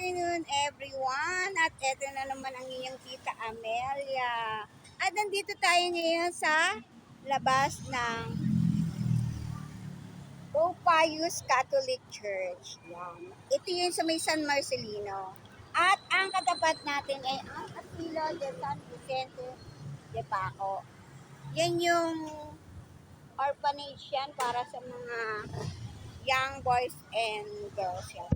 afternoon, everyone. At eto na naman ang inyong tita Amelia. At nandito tayo ngayon sa labas ng Pope Pius Catholic Church. Yan. Ito yung sa may San Marcelino. At ang katapat natin ay ang Asilo de San Vicente de Paco. Yan yung orphanage yan para sa mga young boys and girls yan.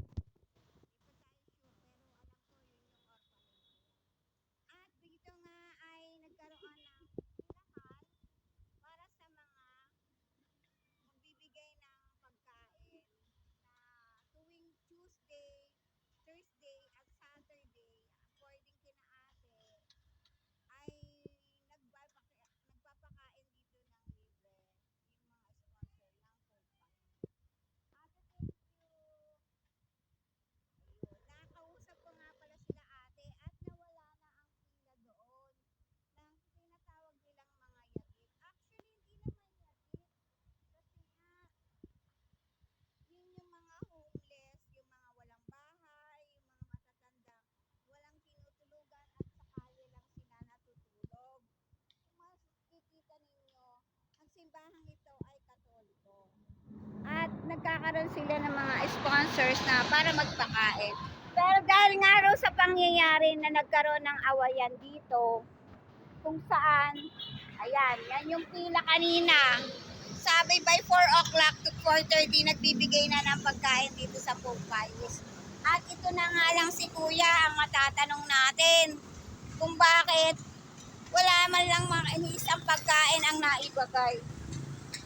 At dito nga ay nagkaroon ng tirahan para sa mga magbibigay ng pagkain na tuwing Tuesday, Thursday at Saturday, according kina ate, ay nagpapakain dito ng libre yung mga sponsor ng Pulpan. Ate, thank you. Ayun. Nakausap ko nga pala sila ate at nawala na ang pila doon ng tinatawag nilang mga yagit. Actually, hindi naman yagit. Kasi nga, yun yung mga homeless, yung mga walang bahay, yung mga matatandang walang tinutulugan at sa kalye lang sila natutulog. Kung makikita ninyo, ang simbahang ito ay Katoliko. At nagkakaroon sila ng mga sponsors na para magpakain. Pero dahil nga raw sa pangyayari na nagkaroon ng awayan dito, kung saan, ayan, yan yung pila kanina. Sabi by 4 o'clock to 4:30, nagbibigay na ng pagkain dito sa Pope Pius. At ito na nga lang si Kuya ang matatanong natin kung bakit wala man lang mga isang pagkain ang naibagay.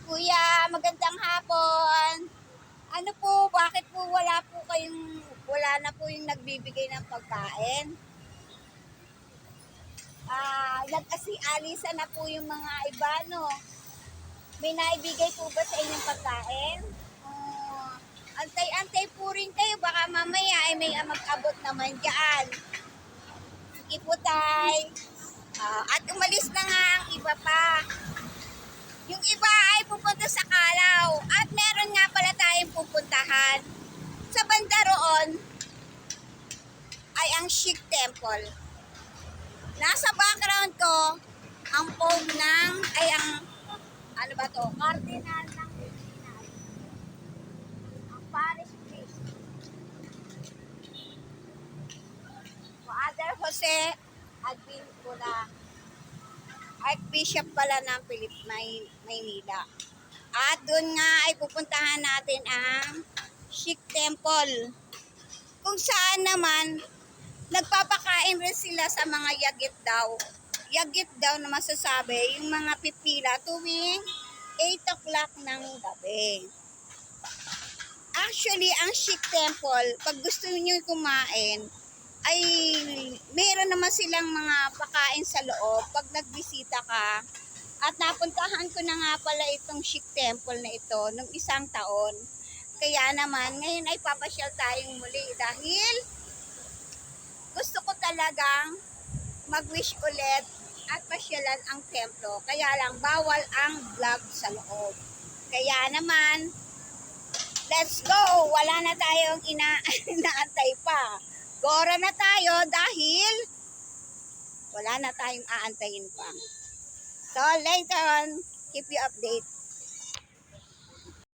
Kuya, magandang hapon. Ano po, bakit po wala na po yung nagbibigay ng pagkain? Nag-alisan na po yung mga iba, no? May naibigay po ba sa inyong pagkain? Antay-antay po rin kayo, baka mamaya ay may mag-abot naman dyan. Sige po, tay. At umalis na nga ang iba pa. Yung iba ay pupunta sa Kalaw at meron nga pala tayong pupuntahan. Sa banda roon ay ang Sikh Temple. Nasa background ko ang Pope ng, ay ang, ano ba to? Cardinal ng Pilipinas. Ang parish priest. Father Jose Advincula. Archbishop pala ng Maynila. At doon nga ay pupuntahan natin ang Sikh Temple. Kung saan naman, nagpapakain rin sila sa mga yagit daw. Yagit daw na masasabi, yung mga pipila tuwing 8 o'clock ng gabi. Actually, ang Sikh Temple, pag gusto niyo kumain, ay meron naman silang mga pakain sa loob pag nagbisita ka. At napuntahan ko na nga pala itong Sikh Temple na ito nung isang taon. Kaya naman, ngayon ay papasyal tayong muli dahil gusto ko talagang mag-wish ulit at pasyalan ang templo. Kaya lang, bawal ang vlog sa loob. Kaya naman, let's go! Wala na tayong inaantay pa. Gora na tayo dahil wala na tayong aantayin pa. So later on, keep you update.